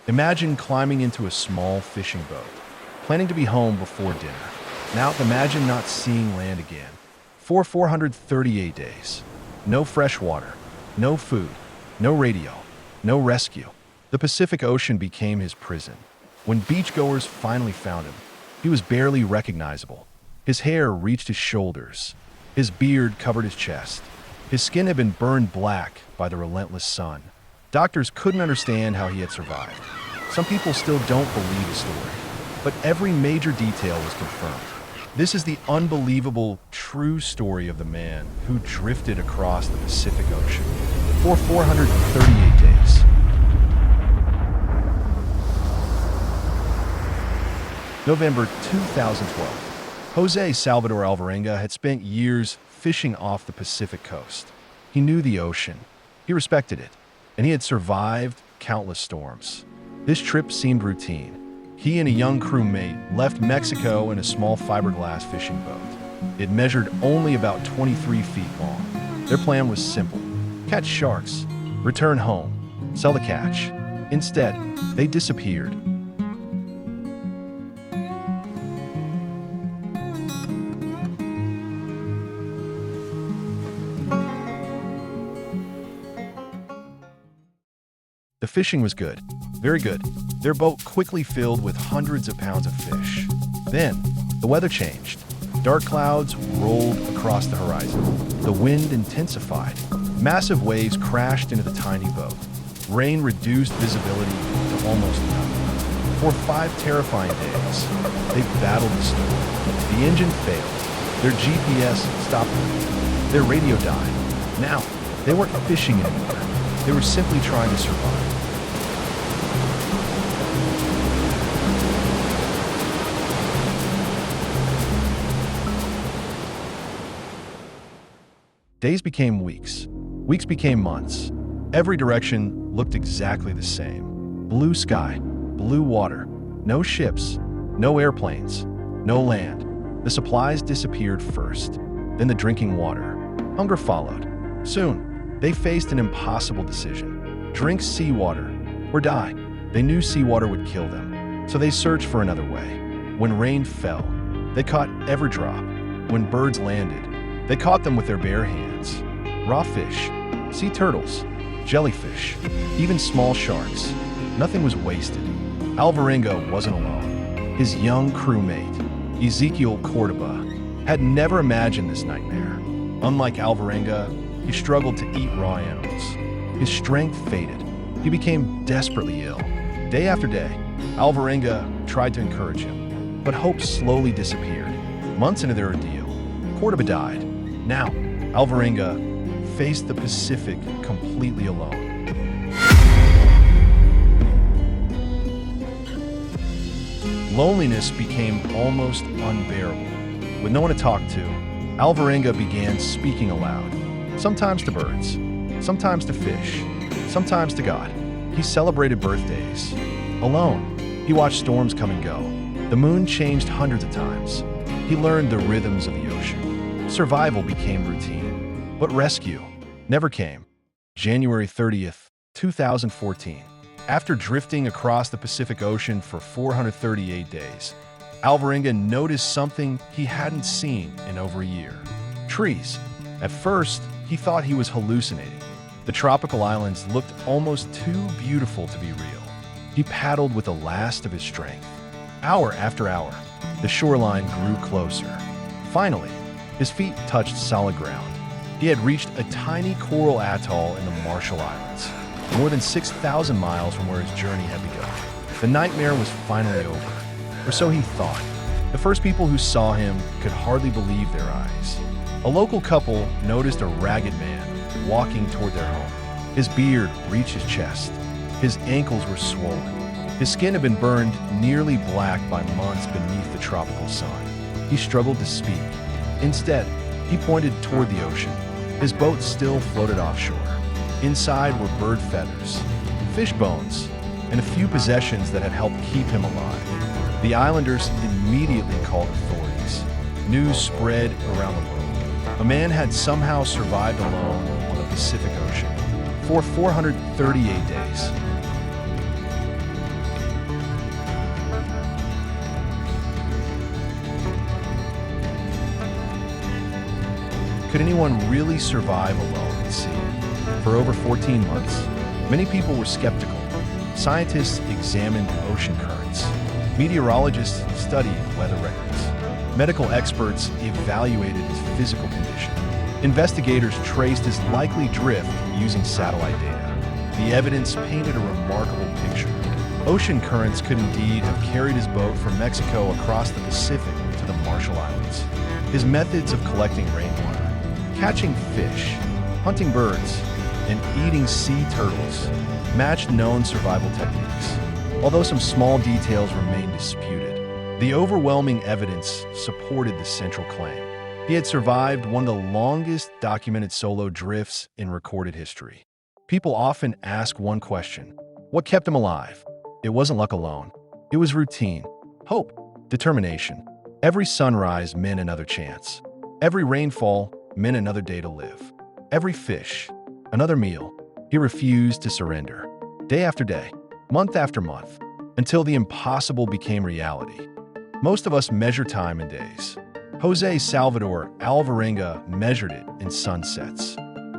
Imagine climbing into a small fishing boat, planning to be home before dinner. Now imagine not seeing land again for 438 days. No fresh water, no food, no radio, no rescue. The Pacific Ocean became his prison. When beachgoers finally found him, he was barely recognizable. His hair reached his shoulders. His beard covered his chest. His skin had been burned black by the relentless sun. Doctors couldn't understand how he had survived. Some people still don't believe his story, but every major detail was confirmed. This is the unbelievable, true story of the man who drifted across the Pacific Ocean for 438 days. November 2012. José Salvador Alvarenga had spent years fishing off the Pacific coast. He knew the ocean, he respected it, and he had survived countless storms. This trip seemed routine. He and a young crewmate left Mexico in a small fiberglass fishing boat. It measured only about 23 feet long. Their plan was simple: catch sharks, return home, sell the catch. Instead, they disappeared. The fishing was good, very good. Their boat quickly filled with hundreds of pounds of fish. Then, the weather changed. Dark clouds rolled across the horizon. The wind intensified. Massive waves crashed into the tiny boat. Rain reduced visibility to almost none. For 5 terrifying days, they battled the storm. The engine failed. Their GPS stopped working. Their radio died. Now, they weren't fishing anymore. They were simply trying to survive. Days became weeks. Weeks became months. Every direction looked exactly the same. Blue sky, blue water, no ships, no airplanes, no land. The supplies disappeared first, then the drinking water. Hunger followed. Soon, they faced an impossible decision: drink seawater or die. They knew seawater would kill them, so they searched for another way. When rain fell, they caught every drop. When birds landed, they caught them with their bare hands. Raw fish, sea turtles, jellyfish, even small sharks. Nothing was wasted. Alvarenga wasn't alone. His young crewmate, Ezekiel Cordoba, had never imagined this nightmare. Unlike Alvarenga, he struggled to eat raw animals. His strength faded. He became desperately ill. Day after day, Alvarenga tried to encourage him, but hope slowly disappeared. Months into their ordeal, Cordoba died. Now, Alvarenga faced the Pacific completely alone. Loneliness became almost unbearable. With no one to talk to, Alvarenga began speaking aloud. Sometimes to birds, sometimes to fish, sometimes to God. He celebrated birthdays. Alone, he watched storms come and go. The moon changed hundreds of times. He learned the rhythms of the ocean. Survival became routine, but rescue never came. January 30th, 2014. After drifting across the Pacific Ocean for 438 days, Alvarenga noticed something he hadn't seen in over a year: trees. At first, he thought he was hallucinating. The tropical islands looked almost too beautiful to be real. He paddled with the last of his strength. Hour after hour, the shoreline grew closer. Finally, his feet touched solid ground. He had reached a tiny coral atoll in the Marshall Islands, more than 6,000 miles from where his journey had begun. The nightmare was finally over, or so he thought. The first people who saw him could hardly believe their eyes. A local couple noticed a ragged man walking toward their home. His beard reached his chest. His ankles were swollen. His skin had been burned nearly black by months beneath the tropical sun. He struggled to speak. Instead, he pointed toward the ocean. His boat still floated offshore. Inside were bird feathers, fish bones, and a few possessions that had helped keep him alive. The islanders immediately called authorities. News spread around the world. A man had somehow survived alone on the Pacific Ocean for 438 days. Could anyone really survive alone at sea? For over 14 months, many people were skeptical. Scientists examined ocean currents. Meteorologists studied weather records. Medical experts evaluated his physical condition. Investigators traced his likely drift using satellite data. The evidence painted a remarkable picture. Ocean currents could indeed have carried his boat from Mexico across the Pacific to the Marshall Islands. His methods of collecting rainwater, catching fish, hunting birds, and eating sea turtles matched known survival techniques. Although some small details remain disputed, the overwhelming evidence supported the central claim. He had survived one of the longest documented solo drifts in recorded history. People often ask one question: what kept him alive? It wasn't luck alone. It was routine, hope, determination. Every sunrise meant another chance. Every rainfall meant another day to live. Every fish, another meal. He refused to surrender. Day after day, month after month, until the impossible became reality. Most of us measure time in days. José Salvador Alvarenga measured it in sunsets.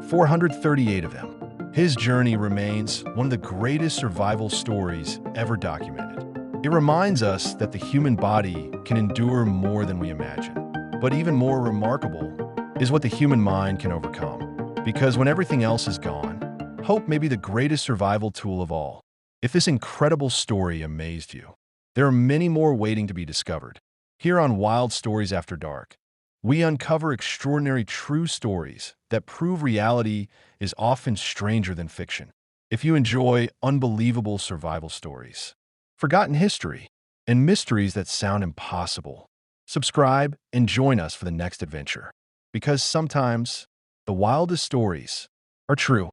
438 of them. His journey remains one of the greatest survival stories ever documented. It reminds us that the human body can endure more than we imagine. But even more remarkable is what the human mind can overcome. Because when everything else is gone, hope may be the greatest survival tool of all. If this incredible story amazed you, there are many more waiting to be discovered. Here on Wild Stories After Dark, we uncover extraordinary true stories that prove reality is often stranger than fiction. If you enjoy unbelievable survival stories, forgotten history, and mysteries that sound impossible, subscribe and join us for the next adventure. Because sometimes the wildest stories are true.